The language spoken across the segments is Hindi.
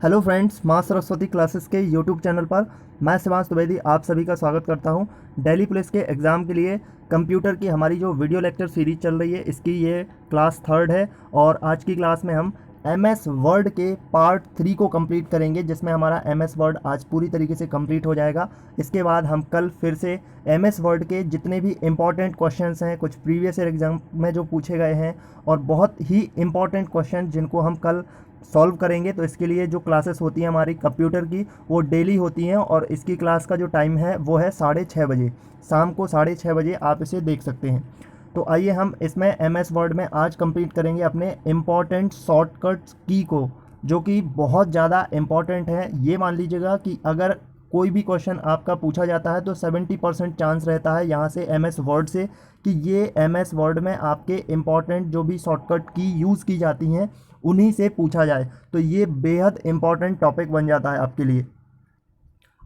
हेलो फ्रेंड्स, माँ सरस्वती क्लासेस के यूट्यूब चैनल पर मैं शिवांश द्विवेदी आप सभी का स्वागत करता हूँ। दिल्ली पुलिस के एग्ज़ाम के लिए कंप्यूटर की हमारी जो वीडियो लेक्चर सीरीज चल रही है, इसकी ये क्लास थर्ड है और आज की क्लास में हम MS वर्ड के पार्ट 3 को कंप्लीट करेंगे, जिसमें हमारा MS वर्ड आज पूरी तरीके से कंप्लीट हो जाएगा। इसके बाद हम कल फिर से MS वर्ड के जितने भी इम्पॉर्टेंट क्वेश्चंस हैं, कुछ प्रीवियस ईयर एग्ज़ाम में जो पूछे गए हैं और बहुत ही इम्पॉर्टेंट क्वेश्चन जिनको हम कल सॉल्व करेंगे। तो इसके लिए जो क्लासेस होती हैं हमारी कंप्यूटर की, वो डेली होती हैं और इसकी क्लास का जो टाइम है वो है 6:30 बजे, शाम को 6:30 बजे आप इसे देख सकते हैं। तो आइए हम इसमें MS वर्ड में आज कंप्लीट करेंगे अपने इम्पॉर्टेंट शॉर्टकट्स की को, जो कि बहुत ज़्यादा इम्पॉर्टेंट है। ये मान लीजिएगा कि अगर कोई भी क्वेश्चन आपका पूछा जाता है तो 70% चांस रहता है यहाँ से MS वर्ड से कि ये MS वर्ड में आपके इम्पॉर्टेंट जो भी शॉर्टकट की यूज़ की जाती हैं उन्हीं से पूछा जाए। तो ये बेहद इम्पॉर्टेंट टॉपिक बन जाता है आपके लिए।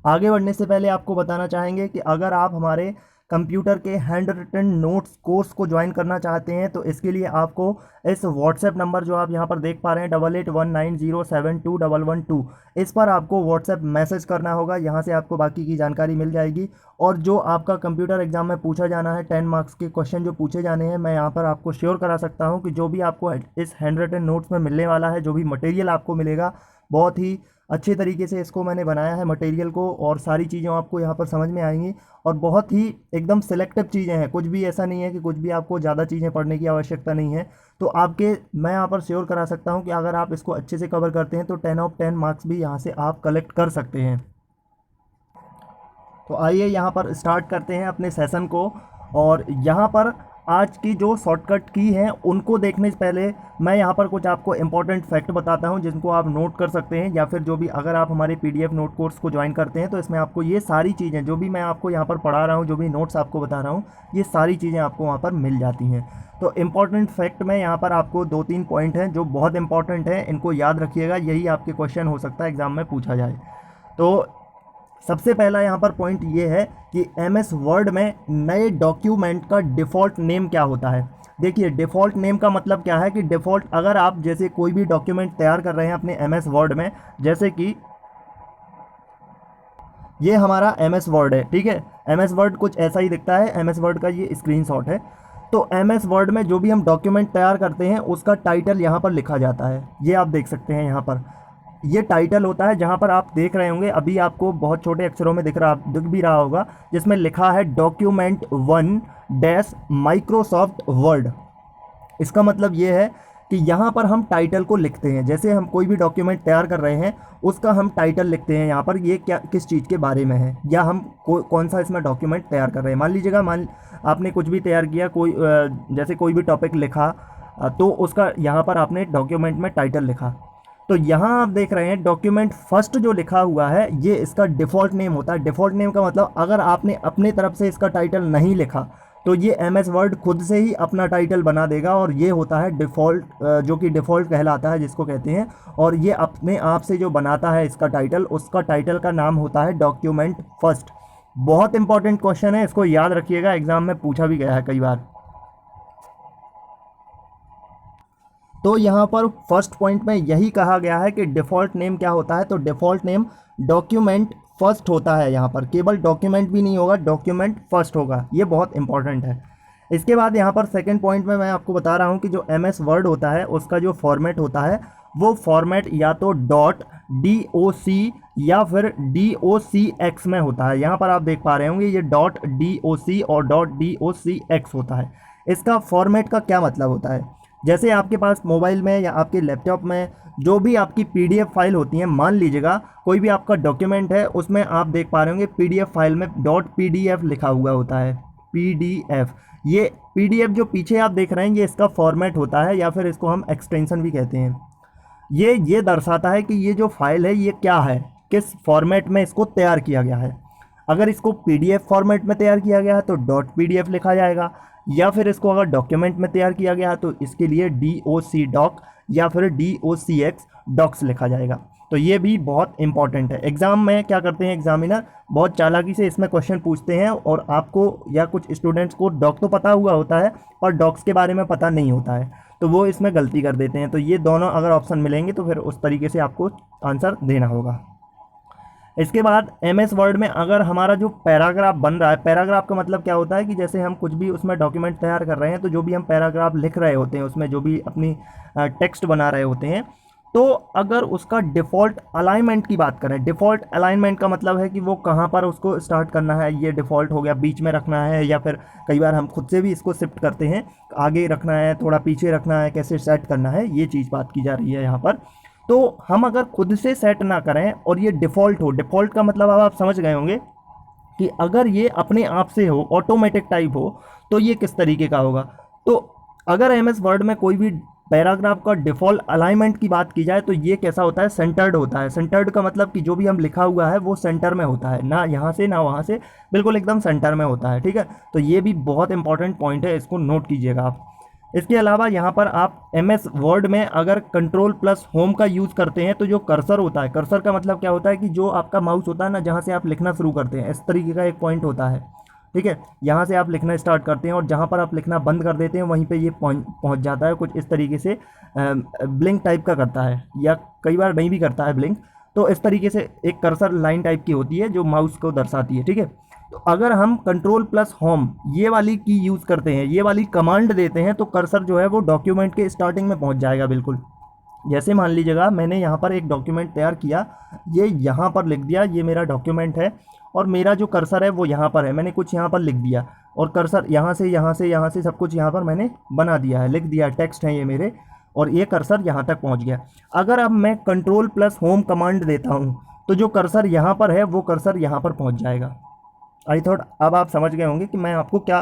आगे बढ़ने से पहले आपको बताना चाहेंगे कि अगर आप हमारे कंप्यूटर के हैंड रिटन नोट्स कोर्स को ज्वाइन करना चाहते हैं तो इसके लिए आपको इस व्हाट्सएप नंबर जो आप यहाँ पर देख पा रहे हैं 8819072112, इस पर आपको व्हाट्सएप मैसेज करना होगा। यहाँ से आपको बाकी की जानकारी मिल जाएगी और जो आपका कंप्यूटर एग्जाम में पूछा जाना है 10 मार्क्स के क्वेश्चन जो पूछे जाने हैं, मैं यहाँ पर आपको श्योर करा सकता हूँ कि जो भी आपको इस हैंड रिटन नोट्स में मिलने वाला है, जो भी मटेरियल आपको मिलेगा, बहुत ही अच्छे तरीके से इसको मैंने बनाया है मटेरियल को और सारी चीज़ें आपको यहाँ पर समझ में आएंगी और बहुत ही एकदम सिलेक्टिव चीज़ें हैं। कुछ भी ऐसा नहीं है कि कुछ भी आपको ज़्यादा चीज़ें पढ़ने की आवश्यकता नहीं है। तो आपके मैं यहाँ पर श्योर करा सकता हूँ कि अगर आप इसको अच्छे से कवर करते हैं तो 10 ऑफ 10 मार्क्स भी यहाँ से आप कलेक्ट कर सकते हैं। तो आइए यहाँ पर स्टार्ट करते हैं अपने सेशन को। और यहाँ पर आज की जो शॉर्टकट की हैं उनको देखने से पहले मैं यहाँ पर कुछ आपको इंपॉर्टेंट फैक्ट बताता हूँ जिनको आप नोट कर सकते हैं, या फिर जो भी अगर आप हमारे PDF नोट कोर्स को ज्वाइन करते हैं तो इसमें आपको ये सारी चीज़ें जो भी मैं आपको यहाँ पर पढ़ा रहा हूँ, जो भी नोट्स आपको बता रहा हूँ, ये सारी चीज़ें आपको वहाँ पर मिल जाती हैं। तो इम्पॉर्टेंट फैक्ट में यहाँ पर आपको 2-3 पॉइंट हैं जो बहुत इंपॉर्टेंट हैं, इनको याद रखिएगा, यही आपके क्वेश्चन हो सकता है एग्ज़ाम में पूछा जाए। तो सबसे पहला यहाँ पर पॉइंट ये है कि MS वर्ड में नए डॉक्यूमेंट का डिफ़ॉल्ट नेम क्या होता है। देखिए, डिफ़ॉल्ट नेम का मतलब क्या है कि डिफ़ॉल्ट अगर आप जैसे कोई भी डॉक्यूमेंट तैयार कर रहे हैं अपने MS वर्ड में, जैसे कि ये हमारा MS वर्ड है, ठीक है। MS वर्ड कुछ ऐसा ही दिखता है, MS वर्ड का ये स्क्रीनशॉट है। तो MS वर्ड में जो भी हम डॉक्यूमेंट तैयार करते हैं उसका टाइटल यहाँ पर लिखा जाता है, ये आप देख सकते हैं। यहाँ पर ये टाइटल होता है, जहाँ पर आप देख रहे होंगे अभी आपको बहुत छोटे अक्षरों में दिख भी रहा होगा, जिसमें लिखा है डॉक्यूमेंट 1 माइक्रोसॉफ्ट वर्ड। इसका मतलब ये है कि यहाँ पर हम टाइटल को लिखते हैं, जैसे हम कोई भी डॉक्यूमेंट तैयार कर रहे हैं उसका हम टाइटल लिखते हैं यहाँ पर, ये क्या किस चीज़ के बारे में है, या हम कौन सा इसमें डॉक्यूमेंट तैयार कर रहे हैं। मान लीजिएगा आपने कुछ भी तैयार किया, कोई जैसे कोई भी टॉपिक लिखा, तो उसका यहाँ पर आपने डॉक्यूमेंट में टाइटल लिखा। तो यहाँ आप देख रहे हैं डॉक्यूमेंट फर्स्ट जो लिखा हुआ है ये इसका डिफ़ॉल्ट नेम होता है। डिफ़ॉल्ट नेम का मतलब अगर आपने अपने तरफ से इसका टाइटल नहीं लिखा तो ये MS वर्ड खुद से ही अपना टाइटल बना देगा, और ये होता है डिफ़ॉल्ट, जो कि डिफ़ॉल्ट कहलाता है जिसको कहते हैं। और ये अपने आप से जो बनाता है इसका टाइटल, उसका टाइटल का नाम होता है डॉक्यूमेंट फर्स्ट। बहुत इंपॉर्टेंट क्वेश्चन है, इसको याद रखिएगा, एग्जाम में पूछा भी गया है कई बार। तो यहाँ पर फर्स्ट पॉइंट में यही कहा गया है कि डिफ़ॉल्ट नेम क्या होता है। तो डिफ़ॉल्ट नेम डॉक्यूमेंट फर्स्ट होता है, यहाँ पर केवल डॉक्यूमेंट भी नहीं होगा, डॉक्यूमेंट फर्स्ट होगा, ये बहुत इंपॉर्टेंट है। इसके बाद यहाँ पर सेकंड पॉइंट में मैं आपको बता रहा हूँ कि जो MS वर्ड होता है उसका जो फॉर्मेट होता है वो फॉर्मेट या तो .doc या फिर .docx में होता है। यहाँ पर आप देख पा रहे होंगे ये .doc और .docx होता है। इसका फॉर्मेट का क्या मतलब होता है, जैसे आपके पास मोबाइल में या आपके लैपटॉप में जो भी आपकी PDF फाइल होती है, मान लीजिएगा कोई भी आपका डॉक्यूमेंट है, उसमें आप देख पा रहे होंगे PDF फाइल में .pdf लिखा हुआ होता है, PDF। ये PDF जो पीछे आप देख रहे हैं ये इसका फॉर्मेट होता है, या फिर इसको हम एक्सटेंशन भी कहते हैं। ये दर्शाता है कि ये जो फाइल है ये क्या है, किस फॉर्मेट में इसको तैयार किया गया है। अगर इसको PDF फॉर्मेट में तैयार किया गया है तो .pdf लिखा जाएगा, या फिर इसको अगर डॉक्यूमेंट में तैयार किया गया है तो इसके लिए doc या फिर docx लिखा जाएगा। तो ये भी बहुत इंपॉर्टेंट है। एग्ज़ाम में क्या करते हैं एग्जामिनर, बहुत चालाकी से इसमें क्वेश्चन पूछते हैं और आपको या कुछ स्टूडेंट्स को डॉक तो पता हुआ होता है पर डॉक्स के बारे में पता नहीं होता है। तो वो इसमें गलती कर देते हैं। तो ये दोनों अगर ऑप्शन मिलेंगे तो फिर उस तरीके से आपको आंसर देना होगा। इसके बाद MS वर्ड में अगर हमारा जो पैराग्राफ बन रहा है, पैराग्राफ का मतलब क्या होता है कि जैसे हम कुछ भी उसमें डॉक्यूमेंट तैयार कर रहे हैं, तो जो भी हम पैराग्राफ लिख रहे होते हैं उसमें जो भी अपनी टेक्स्ट बना रहे होते हैं, तो अगर उसका डिफ़ॉल्ट अलाइनमेंट की बात करें, डिफ़ॉल्ट अलाइनमेंट का मतलब है कि वो कहाँ पर उसको स्टार्ट करना है, ये डिफ़ॉल्ट हो गया, बीच में रखना है, या फिर कई बार हम खुद से भी इसको शिफ्ट करते हैं, आगे रखना है, थोड़ा पीछे रखना है, कैसे सेट करना है, ये चीज़ बात की जा रही है यहाँ पर। तो हम अगर खुद से सेट ना करें और ये डिफ़ॉल्ट हो, डिफ़ॉल्ट का मतलब अब आप समझ गए होंगे कि अगर ये अपने आप से हो, ऑटोमेटिक टाइप हो, तो ये किस तरीके का होगा। तो अगर MS वर्ड में कोई भी पैराग्राफ का डिफ़ॉल्ट अलाइनमेंट की बात की जाए तो ये कैसा होता है, सेंटर्ड होता है। सेंटर्ड का मतलब कि जो भी हम लिखा हुआ है वो सेंटर में होता है, ना यहाँ से ना वहाँ से, बिल्कुल एकदम सेंटर में होता है, ठीक है। तो ये भी बहुत इंपॉर्टेंट पॉइंट है, इसको नोट कीजिएगा आप। इसके अलावा यहाँ पर आप MS वर्ड में अगर कंट्रोल प्लस होम का यूज़ करते हैं तो जो कर्सर होता है, कर्सर का मतलब क्या होता है कि जो आपका माउस होता है ना, जहाँ से आप लिखना शुरू करते हैं, इस तरीके का एक पॉइंट होता है, ठीक है। यहाँ से आप लिखना स्टार्ट करते हैं और जहाँ पर आप लिखना बंद कर देते हैं वहीं पे ये पहुँच जाता है, कुछ इस तरीके से ब्लिंक टाइप का करता है, या कई बार नहीं भी करता है ब्लिंक। तो इस तरीके से एक कर्सर लाइन टाइप की होती है जो माउस को दर्शाती है, ठीक है। तो अगर हम कंट्रोल प्लस होम ये वाली की यूज़ करते हैं, ये वाली कमांड देते हैं, तो कर्सर जो है वो डॉक्यूमेंट के स्टार्टिंग में पहुंच जाएगा बिल्कुल। जैसे मान लीजिएगा मैंने यहाँ पर एक डॉक्यूमेंट तैयार किया, ये यहाँ पर लिख दिया, ये मेरा डॉक्यूमेंट है और मेरा जो कर्सर है वो यहाँ पर है, मैंने कुछ यहाँ पर लिख दिया और कर्सर यहाँ से यहाँ से यहाँ से सब कुछ यहाँ पर मैंने बना दिया है, लिख दिया, टेक्स्ट है ये मेरे, और ये कर्सर यहाँ तक पहुँच गया। अगर अब मैं कंट्रोल प्लस होम कमांड देता हूँ तो जो कर्सर यहाँ पर है वो कर्सर यहाँ पर पहुँच जाएगा। आई थॉट अब आप समझ गए होंगे कि मैं आपको क्या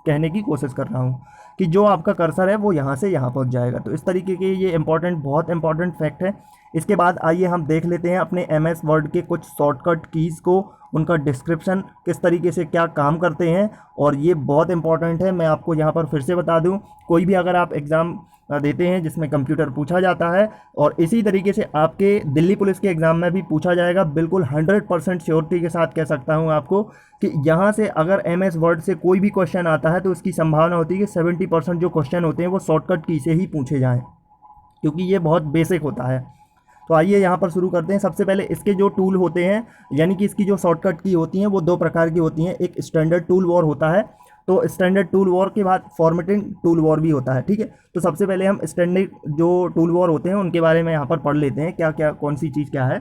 कहने की कोशिश कर रहा हूँ, कि जो आपका कर्सर है वो यहाँ से यहाँ पहुँच जाएगा। तो इस तरीके के ये बहुत इंपॉर्टेंट फैक्ट है। इसके बाद आइए हम देख लेते हैं अपने MS वर्ड के कुछ शॉर्टकट कीज़ को, उनका डिस्क्रिप्शन किस तरीके से क्या काम करते हैं, और ये बहुत इंपॉर्टेंट है। मैं आपको यहाँ पर फिर से बता दूँ, कोई भी अगर आप एग्ज़ाम देते हैं जिसमें कंप्यूटर पूछा जाता है, और इसी तरीके से आपके दिल्ली पुलिस के एग्ज़ाम में भी पूछा जाएगा, बिल्कुल 100% श्योरिटी के साथ कह सकता हूं आपको कि यहाँ से अगर MS वर्ड से कोई भी क्वेश्चन आता है तो इसकी संभावना होती है कि 70% जो क्वेश्चन होते हैं वो शॉर्टकट की से ही पूछे जाएँ, क्योंकि ये बहुत बेसिक होता है। तो आइए यहाँ पर शुरू करते हैं। सबसे पहले इसके जो टूल होते हैं, यानी कि इसकी जो शॉर्टकट की होती हैं वो दो प्रकार की होती हैं। एक स्टैंडर्ड टूल वॉर होता है, तो स्टैंडर्ड टूल वॉर के बाद फॉर्मेटिंग टूल वॉर भी होता है, ठीक है। तो सबसे पहले हम स्टैंडर्ड जो टूल वॉर होते हैं उनके बारे में यहाँ पर पढ़ लेते हैं, क्या क्या कौन सी चीज़ क्या है।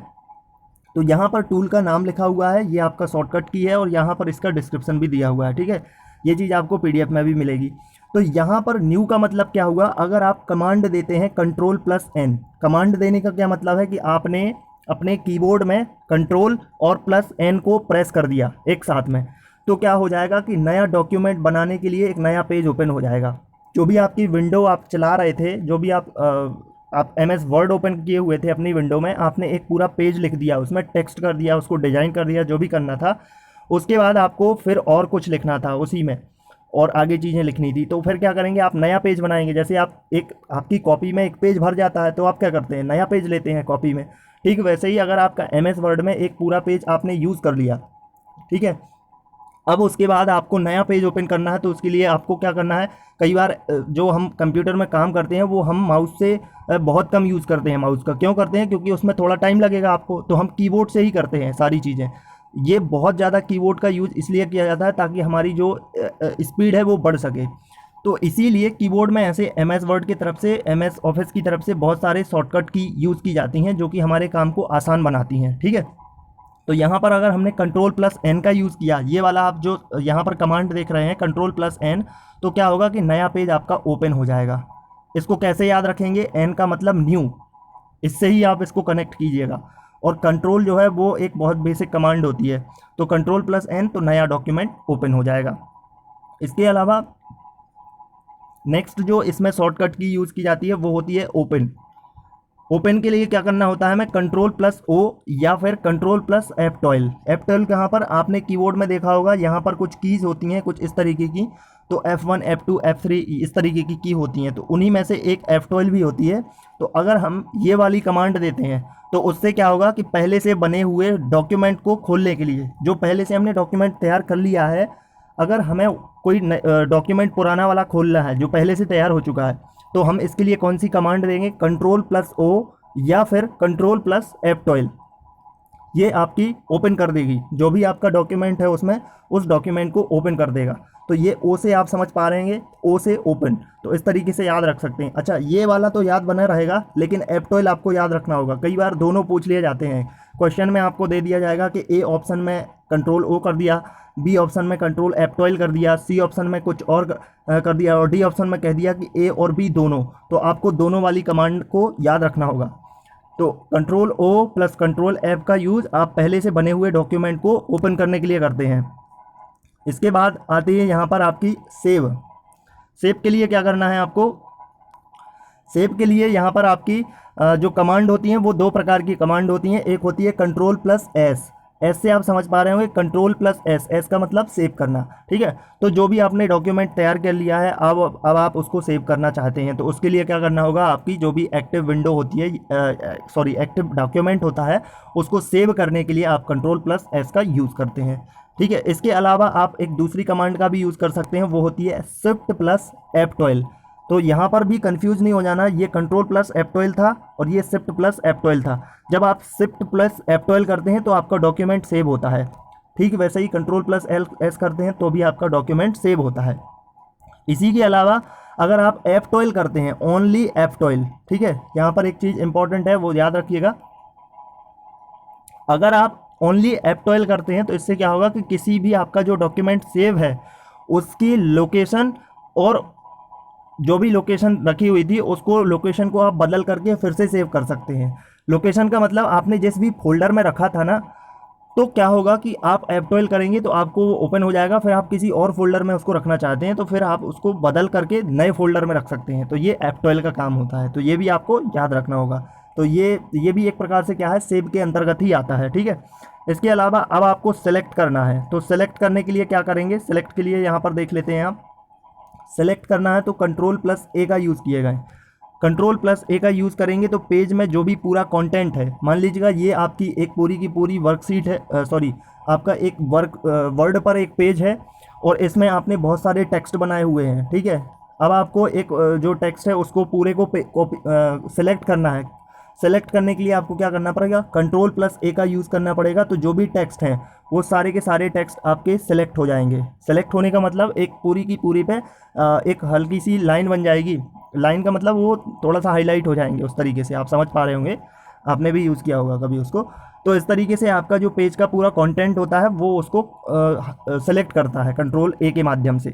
तो यहाँ पर टूल का नाम लिखा हुआ है, ये आपका शॉर्टकट की है, और यहाँ पर इसका डिस्क्रिप्शन भी दिया हुआ है, ठीक है। ये चीज़ आपको PDF में भी मिलेगी। तो यहाँ पर न्यू का मतलब क्या हुआ, अगर आप कमांड देते हैं कंट्रोल प्लस N, कमांड देने का क्या मतलब है कि आपने अपने कीबोर्ड में कंट्रोल और प्लस N को प्रेस कर दिया एक साथ में, तो क्या हो जाएगा कि नया डॉक्यूमेंट बनाने के लिए एक नया पेज ओपन हो जाएगा। जो भी आपकी विंडो आप चला रहे थे, जो भी आप MS वर्ड ओपन किए हुए थे अपनी विंडो में, आपने एक पूरा पेज लिख दिया, उसमें टेक्स्ट कर दिया, उसको डिज़ाइन कर दिया, जो भी करना था। उसके बाद आपको फिर और कुछ लिखना था उसी में, और आगे चीज़ें लिखनी थी। तो फिर क्या करेंगे, आप नया पेज बनाएंगे। जैसे आपकी कॉपी में एक पेज भर जाता है तो आप क्या करते हैं, नया पेज लेते हैं कॉपी में। ठीक वैसे ही अगर आपका MS वर्ड में एक पूरा पेज आपने यूज़ कर लिया, ठीक है, अब उसके बाद आपको नया पेज ओपन करना है, तो उसके लिए आपको क्या करना है, कई बार जो हम कंप्यूटर में काम करते हैं वो हम माउस से बहुत कम यूज़ करते हैं। माउस का क्यों करते हैं, क्योंकि उसमें थोड़ा टाइम लगेगा आपको, तो हम कीबोर्ड से ही करते हैं सारी चीज़ें। ये बहुत ज़्यादा कीबोर्ड का यूज़ इसलिए किया जाता है ताकि हमारी जो स्पीड है वो बढ़ सके। तो इसीलिए कीबोर्ड में ऐसे MS वर्ड की तरफ से, MS ऑफिस की तरफ से बहुत सारे शॉर्टकट की यूज़ की जाती हैं जो कि हमारे काम को आसान बनाती हैं, ठीक है। तो यहाँ पर अगर हमने कंट्रोल प्लस N का यूज़ किया, ये वाला आप जो यहाँ पर कमांड देख रहे हैं कंट्रोल प्लस N, तो क्या होगा कि नया पेज आपका ओपन हो जाएगा। इसको कैसे याद रखेंगे, N का मतलब न्यू, इससे ही आप इसको कनेक्ट कीजिएगा। और कंट्रोल जो है वो एक बहुत बेसिक कमांड होती है, तो कंट्रोल प्लस N तो नया डॉक्यूमेंट ओपन हो जाएगा। इसके अलावा नेक्स्ट जो इसमें शॉर्टकट की यूज़ की जाती है वो होती है ओपन। ओपन के लिए क्या करना होता है, हमें कंट्रोल प्लस O या फिर कंट्रोल प्लस F12। F12 कहाँ पर, आपने कीबोर्ड में देखा होगा, यहाँ पर कुछ कीज़ होती हैं कुछ इस तरीके की, तो F1 F2 F3 इस तरीके की होती हैं, तो उन्हीं में से एक F12 भी होती है। तो अगर हम ये वाली कमांड देते हैं तो उससे क्या होगा कि पहले से बने हुए डॉक्यूमेंट को खोलने के लिए, जो पहले से हमने डॉक्यूमेंट तैयार कर लिया है, अगर हमें कोई डॉक्यूमेंट पुराना वाला खोलना है जो पहले से तैयार हो चुका है, तो हम इसके लिए कौन सी कमांड देंगे, Ctrl+O या फिर Ctrl+F12। ये आपकी ओपन कर देगी, जो भी आपका डॉक्यूमेंट है उसमें उस डॉक्यूमेंट को ओपन कर देगा। तो ये ओ से आप समझ पा रहे हैं, ओ से ओपन, तो इस तरीके से याद रख सकते हैं। अच्छा, ये वाला तो याद बना रहेगा, लेकिन F12 आपको याद रखना होगा। कई बार दोनों पूछ लिए जाते हैं क्वेश्चन में, आपको दे दिया जाएगा कि ए ऑप्शन में Ctrl+O कर दिया, बी ऑप्शन में Ctrl+F12 कर दिया, सी ऑप्शन में कुछ और कर दिया, और डी ऑप्शन में कह दिया कि ए और बी दोनों। तो आपको दोनों वाली कमांड को याद रखना होगा। तो Ctrl+O प्लस Ctrl+F का यूज़ आप पहले से बने हुए डॉक्यूमेंट को ओपन करने के लिए करते हैं। इसके बाद आती है यहाँ पर आपकी सेव। सेव के लिए क्या करना है आपको, सेव के लिए यहाँ पर आपकी जो कमांड होती हैं वो दो प्रकार की कमांड होती हैं। एक होती है Ctrl+S, एस से आप समझ पा रहे होंगे, Ctrl+S, एस का मतलब सेव करना, ठीक है। तो जो भी आपने डॉक्यूमेंट तैयार कर लिया है, अब आप उसको सेव करना चाहते हैं, तो उसके लिए क्या करना होगा, आपकी जो भी एक्टिव विंडो होती है, एक्टिव डॉक्यूमेंट होता है, उसको सेव करने के लिए आप Ctrl+S का यूज़ करते हैं, ठीक है। इसके अलावा आप एक दूसरी कमांड का भी यूज़ कर सकते हैं, वो होती है Shift+F12। तो यहाँ पर भी कंफ्यूज नहीं हो जाना, ये Ctrl+F12 था और ये Shift+F12 था। जब आप Shift+F12 करते हैं तो आपका डॉक्यूमेंट सेव होता है, ठीक वैसे ही Ctrl+S करते हैं तो भी आपका डॉक्यूमेंट सेव होता है। इसी के अलावा अगर आप F12 करते हैं, ओनली F12, ठीक है, यहाँ पर एक चीज़ इंपॉर्टेंट है वो याद रखिएगा। अगर आप ओनली F12 करते हैं तो इससे क्या होगा कि किसी भी आपका जो डॉक्यूमेंट सेव है उसकी लोकेशन, और जो भी लोकेशन रखी हुई थी उसको, लोकेशन को आप बदल करके फिर से सेव कर सकते हैं। लोकेशन का मतलब आपने जिस भी फोल्डर में रखा था ना, तो क्या होगा कि आप F12 करेंगे तो आपको वो ओपन हो जाएगा, फिर आप किसी और फोल्डर में उसको रखना चाहते हैं तो फिर आप उसको बदल करके नए फोल्डर में रख सकते हैं। तो ये F12 का काम होता है, तो ये भी आपको याद रखना होगा। तो ये भी एक प्रकार से क्या है, सेव के अंतर्गत ही आता है, ठीक है। इसके अलावा अब आपको सेलेक्ट करना है, तो सेलेक्ट करने के लिए क्या करेंगे, सेलेक्ट के लिए यहाँ पर देख लेते हैं आप। सेलेक्ट करना है तो Ctrl+A का यूज़ किएगा। Ctrl+A का यूज़ करेंगे तो पेज में जो भी पूरा कंटेंट है, मान लीजिएगा ये आपकी एक पूरी की पूरी वर्कशीट है, आपका एक वर्ड पर एक पेज है और इसमें आपने बहुत सारे टेक्स्ट बनाए हुए हैं, ठीक है। अब आपको एक जो टेक्स्ट है उसको पूरे को सेलेक्ट करना है। सेलेक्ट करने के लिए आपको क्या करना पड़ेगा, Ctrl+A का यूज़ करना पड़ेगा। तो जो भी टेक्स्ट हैं वो सारे के सारे टेक्स्ट आपके सेलेक्ट हो जाएंगे। सेलेक्ट होने का मतलब एक पूरी की पूरी पे एक हल्की सी लाइन बन जाएगी। लाइन का मतलब वो थोड़ा सा हाईलाइट हो जाएंगे, उस तरीके से आप समझ पा रहे होंगे, आपने भी यूज़ किया होगा कभी उसको। तो इस तरीके से आपका जो पेज का पूरा कंटेंट होता है वो उसको सेलेक्ट करता है Ctrl+A के माध्यम से।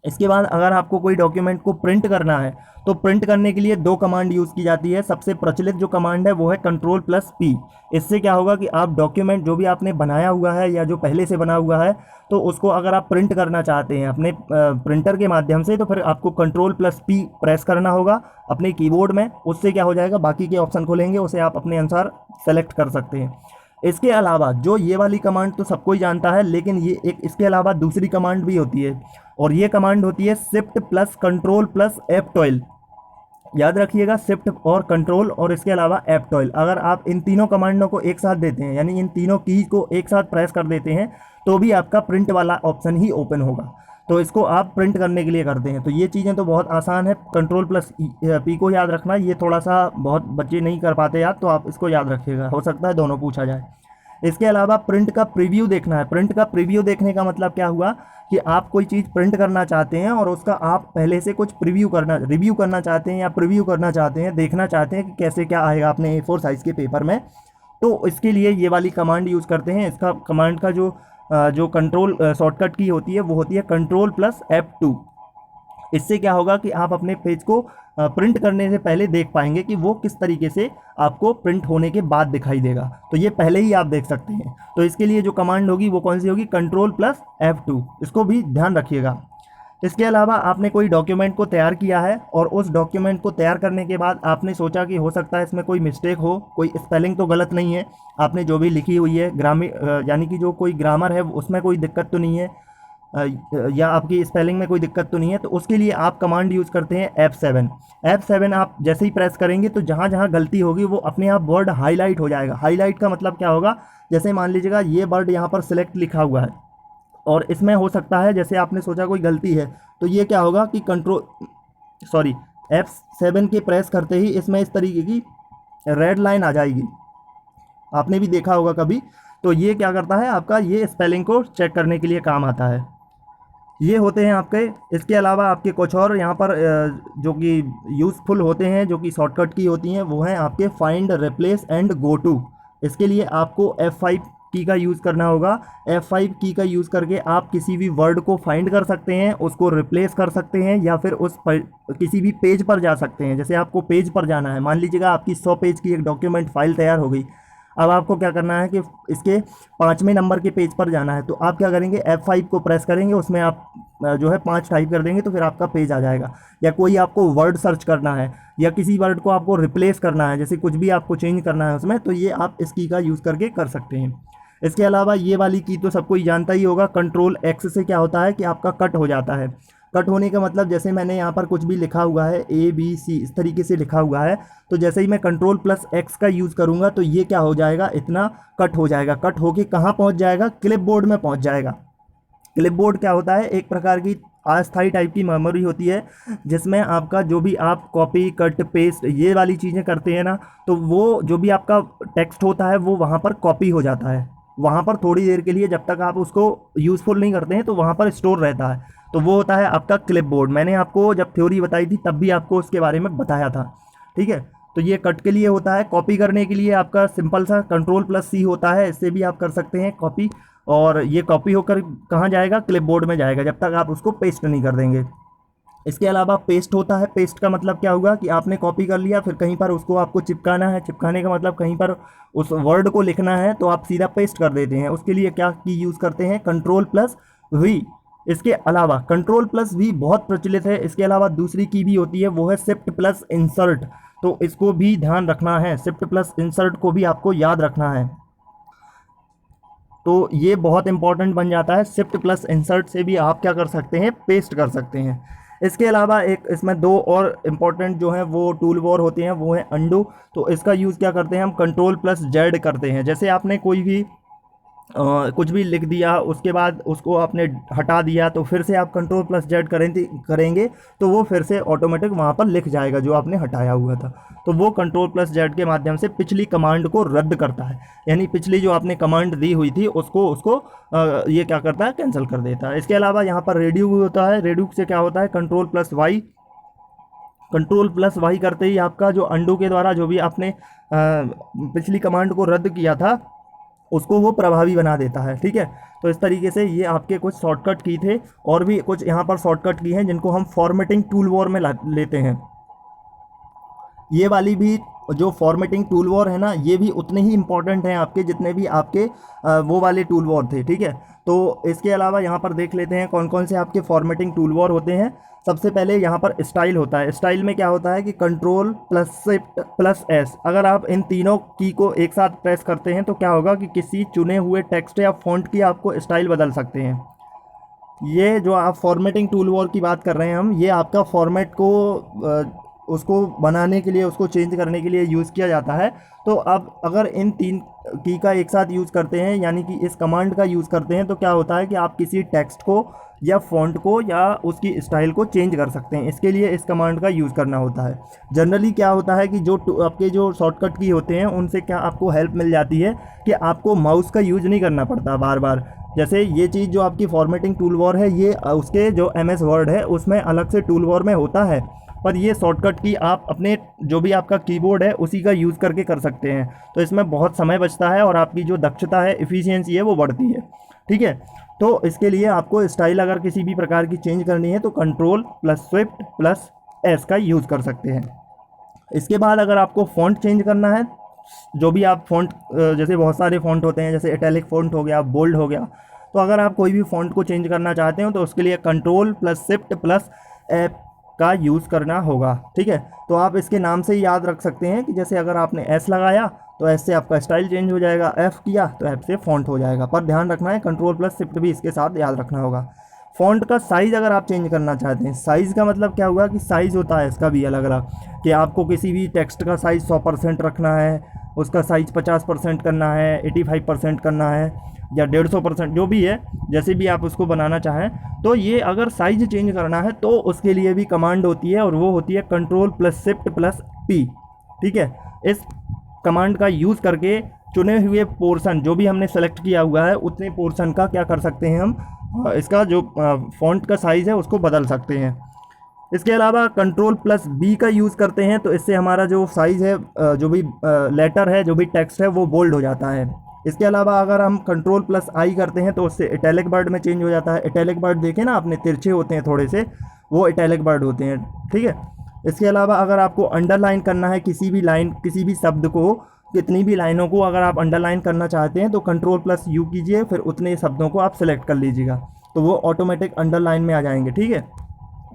इसके बाद अगर आपको कोई डॉक्यूमेंट को प्रिंट करना है तो प्रिंट करने के लिए दो कमांड यूज़ की जाती है। सबसे प्रचलित जो कमांड है वो है Ctrl+P। इससे क्या होगा कि आप डॉक्यूमेंट जो भी आपने बनाया हुआ है या जो पहले से बना हुआ है, तो उसको अगर आप प्रिंट करना चाहते हैं अपने प्रिंटर के माध्यम से, तो फिर आपको Ctrl+P प्रेस करना होगा अपने कीबोर्ड में। उससे क्या हो जाएगा, बाकी के ऑप्शन खोलेंगे, उसे आप अपने अनुसार सेलेक्ट कर सकते हैं। इसके अलावा जो ये वाली कमांड तो सबको ही जानता है, लेकिन ये एक इसके अलावा दूसरी कमांड भी होती है, और ये कमांड होती है Shift+Ctrl+F12। याद रखिएगा, शिफ्ट और कंट्रोल और इसके अलावा F12। अगर आप इन तीनों कमांडों को एक साथ देते हैं, यानी इन तीनों की को एक साथ प्रेस कर देते हैं, तो भी आपका प्रिंट वाला ऑप्शन ही ओपन होगा। तो इसको आप प्रिंट करने के लिए करते हैं। तो ये चीज़ें तो बहुत आसान है। Ctrl+P को याद रखना, ये थोड़ा सा बहुत बच्चे नहीं कर पाते याद, तो आप इसको याद रखिएगा, हो सकता है दोनों पूछा जाए। इसके अलावा प्रिंट का प्रीव्यू देखना है। प्रिंट का प्रीव्यू देखने का मतलब क्या हुआ कि आप कोई चीज़ प्रिंट करना चाहते हैं और उसका आप पहले से कुछ रिव्यू करना चाहते हैं, या प्रीव्यू करना चाहते हैं, देखना चाहते हैं कि कैसे क्या आएगा अपने A4 साइज़ के पेपर में। तो इसके लिए ये वाली कमांड यूज़ करते हैं। इसका कमांड का जो कंट्रोल शॉर्टकट की होती है वो होती है Ctrl+F2। इससे क्या होगा कि आप अपने पेज को प्रिंट करने से पहले देख पाएंगे कि वो किस तरीके से आपको प्रिंट होने के बाद दिखाई देगा। तो ये पहले ही आप देख सकते हैं। तो इसके लिए जो कमांड होगी वो कौन सी होगी, Ctrl+F2। इसको भी ध्यान रखिएगा। इसके अलावा आपने कोई डॉक्यूमेंट को तैयार किया है और उस डॉक्यूमेंट को तैयार करने के बाद आपने सोचा कि हो सकता है इसमें कोई मिस्टेक हो, कोई स्पेलिंग तो गलत नहीं है, आपने जो भी लिखी हुई है यानी कि जो कोई ग्रामर है उसमें कोई दिक्कत तो नहीं है, या आपकी स्पेलिंग में कोई दिक्कत तो नहीं है। तो उसके लिए आप कमांड यूज़ करते हैं F7। F7 आप जैसे ही प्रेस करेंगे तो जहाँ जहाँ गलती होगी वो अपने आप वर्ड हाईलाइट हो जाएगा। हाईलाइट का मतलब क्या होगा, जैसे मान लीजिएगा ये वर्ड यहाँ पर सिलेक्ट लिखा हुआ है और इसमें हो सकता है जैसे आपने सोचा कोई गलती है, तो ये क्या होगा कि F7 के प्रेस करते ही इसमें इस तरीके की रेड लाइन आ जाएगी, आपने भी देखा होगा कभी। तो ये क्या करता है, आपका ये स्पेलिंग को चेक करने के लिए काम आता है। ये होते हैं आपके। इसके अलावा आपके कुछ और यहाँ पर जो कि यूज़फुल होते हैं, जो कि शॉर्टकट की होती हैं, वो हैं आपके find, replace and go to. इसके लिए आपको F5 की का यूज़ करना होगा। F5 की का यूज़ करके आप किसी भी वर्ड को फाइंड कर सकते हैं, उसको रिप्लेस कर सकते हैं, या फिर उस पर किसी भी पेज पर जा सकते हैं। जैसे आपको पेज पर जाना है, मान लीजिएगा आपकी 100 पेज की एक डॉक्यूमेंट फाइल तैयार हो गई। अब आपको क्या करना है कि इसके 5वें नंबर के पेज पर जाना है, तो आप क्या करेंगे, F5 को प्रेस करेंगे, उसमें आप जो है 5 टाइप कर देंगे, तो फिर आपका पेज आ जाएगा। या कोई आपको वर्ड सर्च करना है, या किसी वर्ड को आपको रिप्लेस करना है, जैसे कुछ भी आपको चेंज करना है उसमें, तो ये आप इस की का यूज़ करके कर सकते हैं। इसके अलावा ये वाली की तो सबको ही जानता ही होगा, कंट्रोल X से क्या होता है कि आपका कट हो जाता है। कट होने का मतलब, जैसे मैंने यहाँ पर कुछ भी लिखा हुआ है ABC इस तरीके से लिखा हुआ है, तो जैसे ही मैं कंट्रोल+X का यूज़ करूँगा तो ये क्या हो जाएगा, इतना कट हो जाएगा। कट होके कहाँ पहुँच जाएगा, क्लिपबोर्ड में पहुँच जाएगा। क्लिपबोर्ड क्या होता है, एक प्रकार की अस्थायी टाइप की मेमोरी होती है, जिसमें आपका जो भी आप कॉपी, कट, पेस्ट ये वाली चीज़ें करते हैं ना, तो वो जो भी आपका टेक्स्ट होता है वो वहाँ पर कॉपी हो जाता है। वहाँ पर थोड़ी देर के लिए, जब तक आप उसको यूज़फुल नहीं करते हैं, तो वहाँ पर स्टोर रहता है। तो वो होता है आपका क्लिपबोर्ड। मैंने आपको जब थ्योरी बताई थी तब भी आपको उसके बारे में बताया था, ठीक है। तो ये कट के लिए होता है। कॉपी करने के लिए आपका सिंपल सा कंट्रोल+C होता है, इससे भी आप कर सकते हैं कॉपी। और ये कॉपी होकर कहाँ जाएगा, क्लिपबोर्ड में जाएगा, जब तक आप उसको पेस्ट नहीं कर देंगे। इसके अलावा पेस्ट होता है। पेस्ट का मतलब क्या होगा कि आपने कॉपी कर लिया, फिर कहीं पर उसको आपको चिपकाना है। चिपकाने का मतलब कहीं पर उस वर्ड को लिखना है, तो आप सीधा पेस्ट कर देते हैं। उसके लिए क्या की यूज़ करते हैं, कंट्रोल+V। इसके अलावा कंट्रोल+V बहुत प्रचलित है। इसके अलावा दूसरी की भी होती है, वो है शिफ्ट+इंसर्ट। तो इसको भी ध्यान रखना है, शिफ्ट+इंसर्ट को भी आपको याद रखना है। तो ये बहुत इंपॉर्टेंट बन जाता है। शिफ्ट+इंसर्ट से भी आप क्या कर सकते हैं, पेस्ट कर सकते हैं। इसके अलावा एक इसमें दो और इम्पॉर्टेंट जो हैं वो टूल बार होते हैं, वो है अंडू। तो इसका यूज़ क्या करते हैं, हम कंट्रोल+Z करते हैं। जैसे आपने कोई भी कुछ भी लिख दिया, उसके बाद उसको आपने हटा दिया, तो फिर से आप कंट्रोल+Z करेंगे तो वो फिर से ऑटोमेटिक वहाँ पर लिख जाएगा जो आपने हटाया हुआ था। तो वो कंट्रोल+Z के माध्यम से पिछली कमांड को रद्द करता है, यानी पिछली जो आपने कमांड दी हुई थी उसको ये क्या करता है, कैंसिल कर देता है। इसके अलावा यहाँ पर रेड्यू भी होता है। रेड्यू से क्या होता है, कंट्रोल+Y करते ही आपका जो अंडू के द्वारा जो भी आपने पिछली कमांड को रद्द किया था उसको वो प्रभावी बना देता है, ठीक है। तो इस तरीके से ये आपके कुछ शॉर्टकट की थे। और भी कुछ यहाँ पर शॉर्टकट की हैं जिनको हम फॉर्मेटिंग टूल बार में लेते हैं। ये वाली भी जो फॉर्मेटिंग टूल बार है ना, ये भी उतने ही इंपॉर्टेंट हैं आपके जितने भी आपके वो वाले टूल बार थे, ठीक है। तो इसके अलावा यहाँ पर देख लेते हैं कौन कौन से आपके फॉर्मेटिंग टूल बार होते हैं। सबसे पहले यहाँ पर स्टाइल होता है। स्टाइल में क्या होता है कि कंट्रोल+Shift+S, अगर आप इन तीनों की को एक साथ प्रेस करते हैं तो क्या होगा कि किसी चुने हुए टेक्स्ट या फॉन्ट की आपको स्टाइल बदल सकते हैं। ये जो आप फॉर्मेटिंग टूल बार की बात कर रहे हैं हम, ये आपका फॉर्मेट को उसको बनाने के लिए, उसको चेंज करने के लिए यूज़ किया जाता है। तो अब अगर इन तीन की का एक साथ यूज़ करते हैं, यानी कि इस कमांड का यूज़ करते हैं, तो क्या होता है कि आप किसी टेक्स्ट को या फॉन्ट को या उसकी स्टाइल को चेंज कर सकते हैं। इसके लिए इस कमांड का यूज़ करना होता है। जनरली क्या होता है कि जो आपके जो शॉर्टकट की होते हैं उनसे क्या आपको हेल्प मिल जाती है कि आपको माउस का यूज़ नहीं करना पड़ता बार बार। जैसे ये चीज़ जो आपकी फॉर्मेटिंग टूल बार है, ये उसके जो MS वर्ड है उसमें अलग से टूल बार में होता है, पर ये शॉर्टकट की आप अपने जो भी आपका कीबोर्ड है उसी का यूज़ करके कर सकते हैं। तो इसमें बहुत समय बचता है और आपकी जो दक्षता है, एफिशिएंसी है, वो बढ़ती है, ठीक है। तो इसके लिए आपको स्टाइल अगर किसी भी प्रकार की चेंज करनी है तो कंट्रोल+Shift+S का यूज़ कर सकते हैं। इसके बाद अगर आपको फ़ॉन्ट चेंज करना है, जो भी आप फ़ॉन्ट, जैसे बहुत सारे फ़ॉन्ट होते हैं, जैसे इटैलिक फ़ॉन्ट हो गया, बोल्ड हो गया, तो अगर आप कोई भी फ़ॉन्ट को चेंज करना चाहते हो तो उसके लिए कंट्रोल+Shift+F का यूज़ करना होगा, ठीक है। तो आप इसके नाम से ही याद रख सकते हैं कि जैसे अगर आपने S लगाया तो S से आपका स्टाइल चेंज हो जाएगा, F किया तो F से फ़ॉन्ट हो जाएगा। पर ध्यान रखना है कंट्रोल+Shift भी इसके साथ याद रखना होगा। फ़ॉन्ट का साइज़ अगर आप चेंज करना चाहते हैं, साइज़ का मतलब क्या हुआ कि साइज़ होता है इसका भी अलग अलग, कि आपको किसी भी टेक्स्ट का साइज़ 100% रखना है, उसका साइज़ 50% करना है, 85% करना है या 150%, जो भी है, जैसे भी आप उसको बनाना चाहें। तो ये अगर साइज़ चेंज करना है तो उसके लिए भी कमांड होती है, और वो होती है Ctrl+Shift+P। ठीक है, इस कमांड का यूज़ करके चुने हुए पोर्शन जो भी हमने सेलेक्ट किया हुआ है उतने पोर्शन का क्या कर सकते हैं हम, इसका जो फ़ॉन्ट का साइज़ है उसको बदल सकते हैं। इसके अलावा Ctrl+B का यूज़ करते हैं तो इससे हमारा जो साइज़ है, जो भी लेटर है, जो भी टेक्स्ट है, वो बोल्ड हो जाता है। इसके अलावा अगर हम Ctrl+I करते हैं तो उससे इटैलिक वर्ड में चेंज हो जाता है। इटैलिक वर्ड देखें ना आपने, तिरछे होते हैं थोड़े से, वो इटैलिक वर्ड होते हैं। ठीक है, इसके अलावा अगर आपको अंडरलाइन करना है किसी भी लाइन, किसी भी शब्द को, कितनी भी लाइनों को अगर आप अंडरलाइन करना चाहते हैं तो Ctrl+U कीजिए, फिर उतने शब्दों को आप सेलेक्ट कर लीजिएगा तो वो ऑटोमेटिक अंडरलाइन में आ जाएंगे। ठीक है,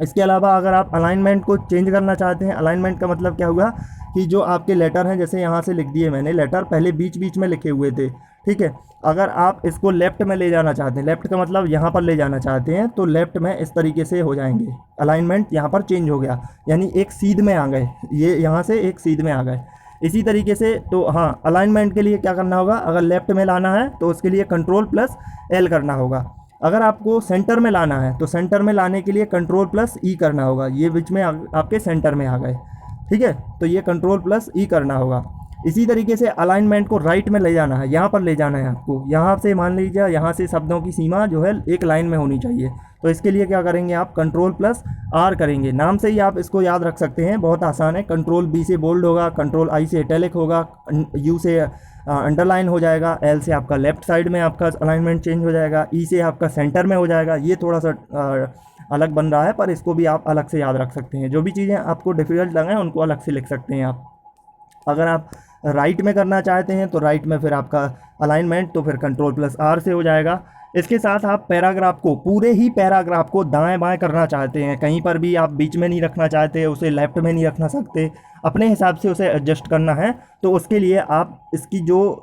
इसके अलावा अगर आप अलाइनमेंट को चेंज करना चाहते हैं, अलाइनमेंट का मतलब क्या हुआ कि जो आपके लेटर हैं, जैसे यहाँ से लिख दिए मैंने लेटर, पहले बीच बीच में लिखे हुए थे। ठीक है, अगर आप इसको लेफ़्ट में ले जाना चाहते हैं, लेफ़्ट का मतलब यहाँ पर ले जाना चाहते हैं, तो लेफ़्ट में इस तरीके से हो जाएंगे। अलाइनमेंट यहाँ पर चेंज हो गया, यानी एक सीध में आ गए, ये यहाँ से एक सीध में आ गए। इसी तरीके से तो हाँ, अलाइनमेंट के लिए क्या करना होगा, अगर लेफ़्ट में लाना है तो उसके लिए Ctrl+L करना होगा। अगर आपको सेंटर में लाना है तो सेंटर में लाने के लिए Ctrl+E करना होगा। ये बीच में आपके सेंटर में आ गए। ठीक है, तो ये Ctrl+E करना होगा। इसी तरीके से अलाइनमेंट को राइट में ले जाना है, यहाँ पर ले जाना है आपको। यहाँ से मान लीजिए, यहाँ से शब्दों की सीमा जो है एक लाइन में होनी चाहिए, तो इसके लिए क्या करेंगे आप, Ctrl+R करेंगे। नाम से ही आप इसको याद रख सकते हैं, बहुत आसान है। Ctrl+B से बोल्ड होगा, Ctrl+I से इटैलिक होगा, U से अंडरलाइन हो जाएगा, L से आपका लेफ़्ट साइड में आपका अलाइनमेंट चेंज हो जाएगा, E से आपका सेंटर में हो जाएगा। ये थोड़ा सा अलग बन रहा है, पर इसको भी आप अलग से याद रख सकते हैं। जो भी चीज़ें आपको डिफ़िकल्ट लगें उनको अलग से लिख सकते हैं आप। अगर आप राइट में करना चाहते हैं तो राइट में फिर आपका अलाइनमेंट तो फिर Ctrl+R से हो जाएगा। इसके साथ आप पैराग्राफ को, पूरे ही पैराग्राफ को दाएं बाएं करना चाहते हैं, कहीं पर भी आप बीच में नहीं रखना चाहते, उसे लेफ़्ट में नहीं रखना सकते, अपने हिसाब से उसे एडजस्ट करना है, तो उसके लिए आप इसकी जो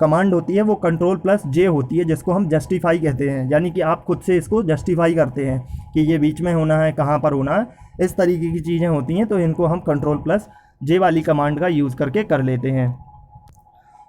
कमांड होती है वो Ctrl+J होती है, जिसको हम जस्टिफाई कहते हैं। यानी कि आप खुद से इसको जस्टिफाई करते हैं कि ये बीच में होना है, कहाँ पर होना है, इस तरीके की चीज़ें होती हैं, तो इनको हम Ctrl+J वाली कमांड का यूज़ करके कर लेते हैं।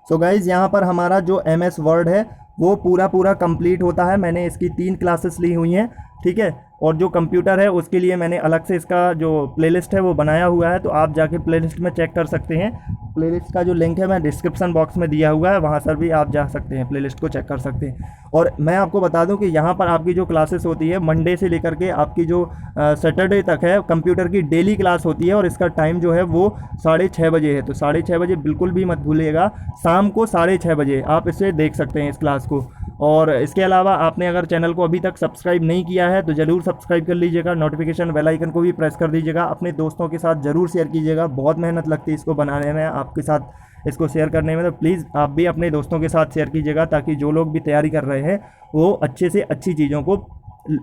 सो गाइज़, यहाँ पर हमारा जो MS वर्ड है वो पूरा कंप्लीट होता है। मैंने इसकी 3 क्लासेस ली हुई हैं। ठीक है, और जो कंप्यूटर है उसके लिए मैंने अलग से इसका जो प्लेलिस्ट है वो बनाया हुआ है, तो आप जाके प्लेलिस्ट में चेक कर सकते हैं। प्लेलिस्ट का जो लिंक है मैं डिस्क्रिप्शन बॉक्स में दिया हुआ है, वहाँ पर भी आप जा सकते हैं, प्लेलिस्ट को चेक कर सकते हैं। और मैं आपको बता दूं कि यहाँ पर आपकी जो क्लासेस होती है मंडे से लेकर के आपकी जो सैटरडे तक है, कंप्यूटर की डेली क्लास होती है, और इसका टाइम जो है वो 6:30 बजे है। तो 6:30 बजे बिल्कुल भी मत भूलिएगा, शाम को 6:30 बजे आप इसे देख सकते हैं इस क्लास को। और इसके अलावा आपने अगर चैनल को अभी तक सब्सक्राइब नहीं किया है तो ज़रूर सब्सक्राइब कर लीजिएगा, नोटिफिकेशन बेल आइकन को भी प्रेस कर दीजिएगा, अपने दोस्तों के साथ ज़रूर शेयर कीजिएगा। बहुत मेहनत लगती है इसको बनाने में, आपके साथ इसको शेयर करने में, तो प्लीज़ आप भी अपने दोस्तों के साथ शेयर कीजिएगा, ताकि जो लोग भी तैयारी कर रहे हैं वो अच्छे से अच्छी चीज़ों को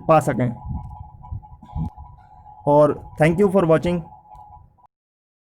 पा सकें। और थैंक यू फॉर वॉचिंग।